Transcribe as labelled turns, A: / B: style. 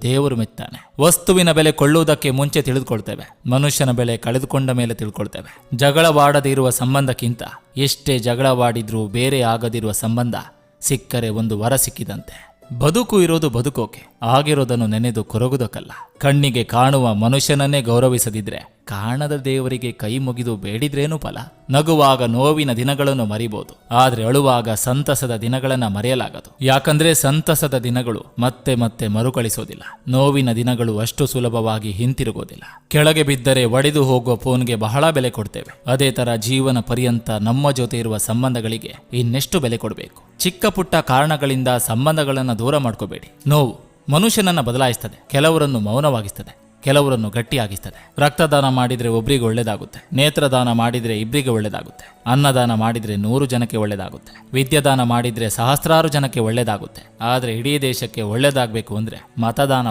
A: ದೇವರು ಮೆತ್ತಾನೆ. ವಸ್ತುವಿನ ಬೆಲೆ ಕೊಳ್ಳುವುದಕ್ಕೆ ಮುಂಚೆ ತಿಳಿದುಕೊಳ್ತೇವೆ, ಮನುಷ್ಯನ ಬೆಲೆ ಕಳೆದುಕೊಂಡ ಮೇಲೆ ತಿಳ್ಕೊಳ್ತೇವೆ. ಜಗಳವಾಡದೇ ಇರುವ ಸಂಬಂಧಕ್ಕಿಂತ ಎಷ್ಟೇ ಜಗಳವಾಡಿದ್ರೂ ಬೇರೆ ಆಗದಿರುವ ಸಂಬಂಧ ಸಿಕ್ಕರೆ ಒಂದು ವರ ಸಿಕ್ಕಿದಂತೆ. ಬದುಕು ಇರೋದು ಬದುಕೋಕೆ, ಆಗಿರೋದನ್ನು ನೆನೆದು ಕೊರಗುವುದಕ್ಕಲ್ಲ. ಕಣ್ಣಿಗೆ ಕಾಣುವ ಮನುಷ್ಯನನ್ನೇ ಗೌರವಿಸದಿದ್ರೆ ಕಾಣದ ದೇವರಿಗೆ ಕೈ ಮುಗಿದು ಬೇಡಿದ್ರೇನು ಫಲ? ನಗುವಾಗ ನೋವಿನ ದಿನಗಳನ್ನು ಮರಿಬಹುದು, ಆದ್ರೆ ಅಳುವಾಗ ಸಂತಸದ ದಿನಗಳನ್ನ ಮರೆಯಲಾಗದು. ಯಾಕಂದ್ರೆ ಸಂತಸದ ದಿನಗಳು ಮತ್ತೆ ಮತ್ತೆ ಮರುಕಳಿಸೋದಿಲ್ಲ, ನೋವಿನ ದಿನಗಳು ಅಷ್ಟು ಸುಲಭವಾಗಿ ಹಿಂತಿರುಗೋದಿಲ್ಲ. ಕೆಳಗೆ ಬಿದ್ದರೆ ಒಡೆದು ಹೋಗುವ ಫೋನ್ಗೆ ಬಹಳ ಬೆಲೆ ಕೊಡ್ತೇವೆ, ಅದೇ ತರ ಜೀವನ ಪರ್ಯಂತ ನಮ್ಮ ಜೊತೆ ಇರುವ ಸಂಬಂಧಗಳಿಗೆ ಇನ್ನೆಷ್ಟು ಬೆಲೆ ಕೊಡಬೇಕು. ಚಿಕ್ಕ ಪುಟ್ಟ ಕಾರಣಗಳಿಂದ ಸಂಬಂಧಗಳನ್ನು ದೂರ ಮಾಡ್ಕೋಬೇಡಿ. ನೋವು ಮನುಷ್ಯನನ್ನ ಬದಲಾಯಿಸ್ತದೆ, ಕೆಲವರನ್ನು ಮೌನವಾಗಿಸ್ತದೆ, ಕೆಲವರನ್ನು ಗಟ್ಟಿಯಾಗಿಸ್ತದೆ. ರಕ್ತದಾನ ಮಾಡಿದ್ರೆ ಒಬ್ರಿಗೆ ಒಳ್ಳೇದಾಗುತ್ತೆ, ನೇತ್ರದಾನ ಮಾಡಿದ್ರೆ ಇಬ್ಬರಿಗೆ ಒಳ್ಳೇದಾಗುತ್ತೆ, ಅನ್ನದಾನ ಮಾಡಿದ್ರೆ 100 ಜನಕ್ಕೆ ಒಳ್ಳೇದಾಗುತ್ತೆ, ವಿದ್ಯಾದಾನ ಮಾಡಿದ್ರೆ ಸಹಸ್ರಾರು ಜನಕ್ಕೆ ಒಳ್ಳೇದಾಗುತ್ತೆ. ಆದ್ರೆ ಇಡೀ ದೇಶಕ್ಕೆ ಒಳ್ಳೇದಾಗಬೇಕು ಅಂದ್ರೆ ಮತದಾನ